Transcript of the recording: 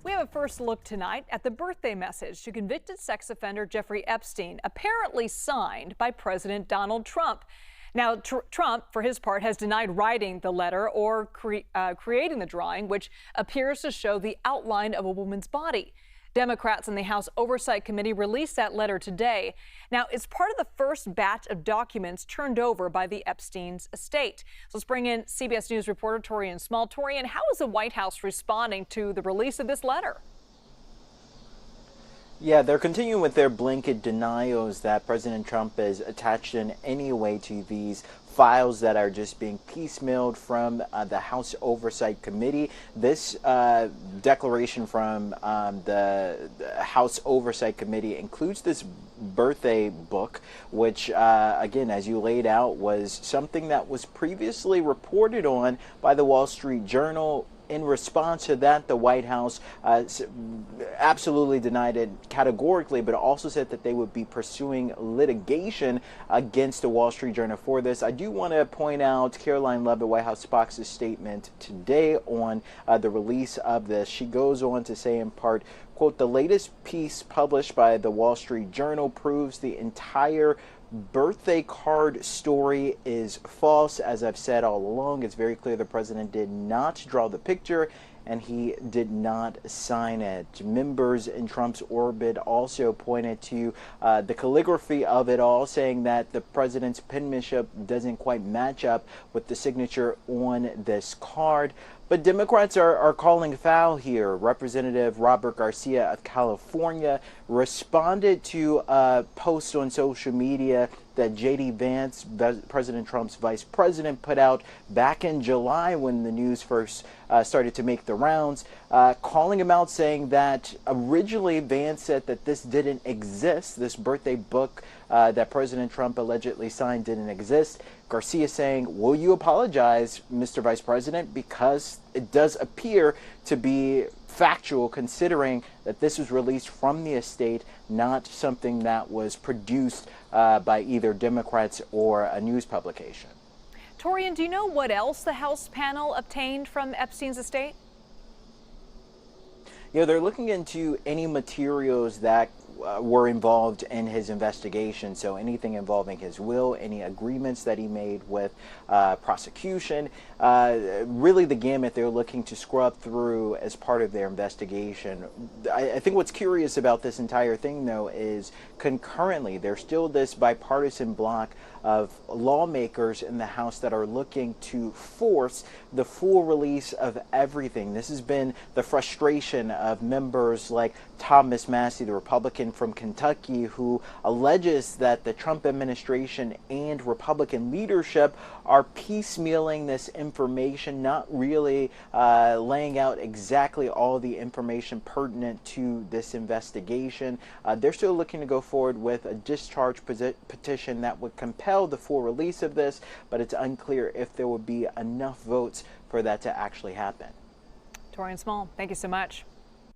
We have a first look tonight at the birthday message to convicted sex offender Jeffrey Epstein, apparently signed by President Donald Trump. Now, Trump, for his part, has denied writing the letter or creating the drawing, which appears to show the outline of a woman's body. Democrats in the House Oversight Committee released that letter today. Now, it's part of the first batch of documents turned over by the Epstein's estate. So let's bring in CBS News reporter Taurean Small. Taurean, how is the White House responding to the release of this letter? Yeah, they're continuing with their blanket denials that President Trump is attached in any way to these files that are just being piecemealed from the House Oversight Committee. This declaration from the House Oversight Committee includes this birthday book, which, again, as you laid out, was something that was previously reported on by the Wall Street Journal. In response to that, the White House absolutely denied it categorically, but also said that they would be pursuing litigation against the Wall Street Journal for this. I do want to point out Karoline Leavitt, White House spokes's statement today on the release of this. She goes on to say in part, quote, "The latest piece published by the Wall Street Journal proves the entire birthday card story is false. As I've said all along, it's very clear the president did not draw the picture and he did not sign it." Members in Trump's orbit also pointed to the calligraphy of it all, saying that the president's penmanship doesn't quite match up with the signature on this card. But Democrats are calling foul here. Representative Robert Garcia of California responded to a post on social media that J.D. Vance, President Trump's vice president, put out back in July when the news first started to make the rounds, calling him out, saying that originally Vance said that this didn't exist. This birthday book that President Trump allegedly signed didn't exist. Garcia saying, "Will you apologize, Mr. Vice President, because it does appear to be factual, considering that this was released from the estate, not something that was produced by either Democrats or a news publication." Taurean, do you know what else the House panel obtained from Epstein's estate? Yeah, they're looking into any materials that were involved in his investigation. So anything involving his will, any agreements that he made with prosecution, really the gamut they're looking to scrub through as part of their investigation. I think what's curious about this entire thing, though, is concurrently there's still this bipartisan bloc of lawmakers in the House that are looking to force the full release of everything. This has been the frustration of members like Thomas Massey, the Republican from Kentucky, who alleges that the Trump administration and Republican leadership are piecemealing this information, not really laying out exactly all the information pertinent to this investigation. They're still looking to go forward with a discharge petition that would compel the full release of this, but it's unclear if there would be enough votes for that to actually happen. Taurean Small, thank you so much.